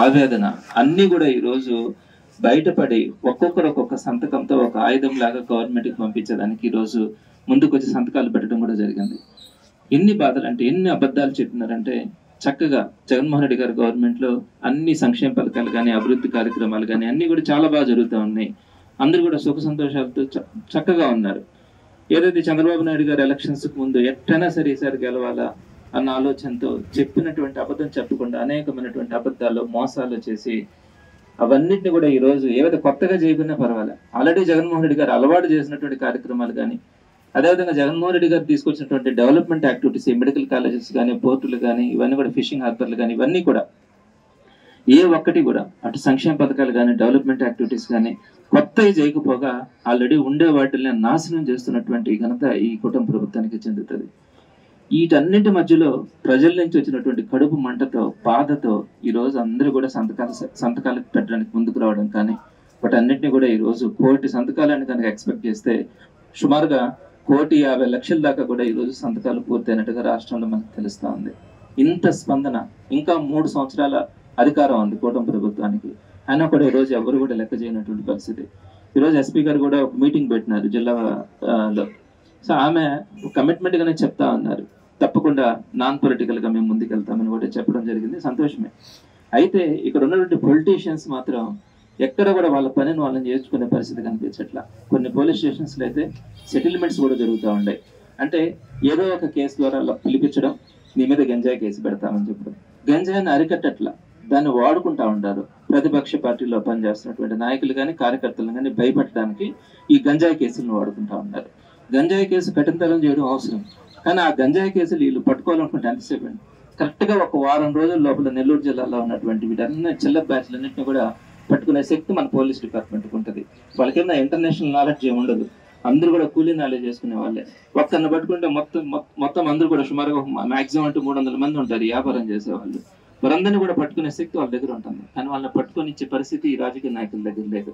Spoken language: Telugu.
ఆవేదన అన్ని కూడా ఈరోజు బయటపడి ఒక్కొక్కరు ఒక్కొక్క సంతకంతో ఒక ఆయుధం లాగా గవర్నమెంట్కి పంపించడానికి ఈరోజు ముందుకు వచ్చి సంతకాలు పెట్టడం కూడా జరిగింది. ఎన్ని బాధలు అంటే ఎన్ని అబద్ధాలు చెప్తున్నారంటే, చక్కగా జగన్మోహన్ రెడ్డి గారి గవర్నమెంట్లో అన్ని సంక్షేమ పథకాలు కానీ అభివృద్ధి కార్యక్రమాలు కానీ అన్ని కూడా చాలా బాగా జరుగుతూ ఉన్నాయి. అందరూ కూడా సుఖ సంతోషాలతో చక్కగా ఉన్నారు. ఏదైతే చంద్రబాబు నాయుడు గారు ఎలక్షన్స్కి ముందు ఎట్టైనా సరే ఈసారి గెలవాలా అన్న ఆలోచనతో చెప్పినటువంటి అబద్ధం చెప్పకుండా అనేకమైనటువంటి అబద్ధాలు మోసాలు చేసి అవన్నిటిని కూడా ఈరోజు ఏవైతే కొత్తగా చేయకున్నా పర్వాలేదు, ఆల్రెడీ జగన్మోహన్ రెడ్డి గారు అలవాటు చేసినటువంటి కార్యక్రమాలు కానీ, అదేవిధంగా జగన్మోహన్ రెడ్డి గారు తీసుకొచ్చినటువంటి డెవలప్మెంట్ యాక్టివిటీస్, మెడికల్ కాలేజెస్ కానీ, పోర్టులు కానీ, ఇవన్నీ కూడా ఫిషింగ్ హార్బర్లు కానీ, ఇవన్నీ కూడా ఏ ఒక్కటి కూడా అటు సంక్షేమ పథకాలు కానీ డెవలప్మెంట్ యాక్టివిటీస్ కానీ కొత్తవి చేయకపోగా ఆల్రెడీ ఉండే వాటిని నాశనం చేస్తున్నటువంటి ఘనత ఈ కుటుంబ ప్రభుత్వానికి చెందుతుంది. వీటన్నింటి మధ్యలో ప్రజల నుంచి వచ్చినటువంటి కడుపు మంటతో బాధతో ఈరోజు అందరూ కూడా సంతకాలకు పెట్టడానికి ముందుకు రావడం కానీ, వాటన్నిటిని కూడా ఈరోజు 1 కోటి సంతకాలను కనుక ఎక్స్పెక్ట్ చేస్తే సుమారుగా 1,50,00,000 దాకా కూడా ఈరోజు సంతకాలు పూర్తయినట్టుగా రాష్ట్రంలో మనకు తెలుస్తూ ఉంది. ఇంత స్పందన, ఇంకా 3 సంవత్సరాల అధికారం ఉంది కుటుంబ ప్రభుత్వానికి, అయినా కూడా ఈరోజు ఎవరు కూడా లెక్క చేయనటువంటి పరిస్థితి. ఈరోజు ఎస్పీ గారు కూడా ఒక మీటింగ్ పెట్టినారు జిల్లాలో. సో ఆమె కమిట్మెంట్ గానే చెప్తా ఉన్నారు, తప్పకుండా నాన్ పొలిటికల్ గా మేము ముందుకెళ్తామని కూడా చెప్పడం జరిగింది. సంతోషమే. అయితే ఇక్కడ ఉన్నటువంటి పొలిటీషియన్స్ మాత్రం ఎక్కడ కూడా వాళ్ళ పనిని వాళ్ళని చేసుకునే పరిస్థితి కనిపించట్లా. కొన్ని పోలీస్ స్టేషన్స్ లో అయితే సెటిల్మెంట్స్ కూడా జరుగుతూ ఉన్నాయి. అంటే ఏదో ఒక కేసు ద్వారా పిలిపించడం, నీ మీద గంజాయి కేసు పెడతామని చెప్పడం, గంజాయిని అరికట్టట్లా, దాన్ని వాడుకుంటా ఉంటారు. ప్రతిపక్ష పార్టీలో పనిచేస్తున్నటువంటి నాయకులు కానీ కార్యకర్తలు కానీ భయపెట్టడానికి ఈ గంజాయి కేసులను వాడుకుంటా ఉన్నారు. గంజాయి కేసు కఠినతరం చేయడం అవసరం, కానీ ఆ గంజాయి కేసులు వీళ్ళు పట్టుకోవాలనుకుంటే ఎంతసేపు అండి? కరెక్ట్గా 1 వారం రోజుల లోపల నెల్లూరు జిల్లాలో ఉన్నటువంటి వీటన్ని చిల్లర బ్యాచ్లన్నింటినీ కూడా పట్టుకునే శక్తి మన పోలీస్ డిపార్ట్మెంట్కి ఉంటుంది. వాళ్ళకేమన్నా ఇంటర్నేషనల్ నాలెడ్జ్ ఏమి ఉండదు, అందరూ కూడా కూలీ నాలెడ్జ్ చేసుకునే వాళ్ళే. ఒక్కరిని పట్టుకుంటే మొత్తం అందరూ కూడా సుమారుగా మాక్సిమం అంటే 300 మంది ఉంటారు వ్యాపారం చేసేవాళ్ళు. వారందరినీ కూడా పట్టుకునే శక్తి వాళ్ళ దగ్గర ఉంటుంది, కానీ వాళ్ళని పట్టుకొని ఇచ్చే పరిస్థితి ఈ రాజకీయ నాయకుల దగ్గర లేదు.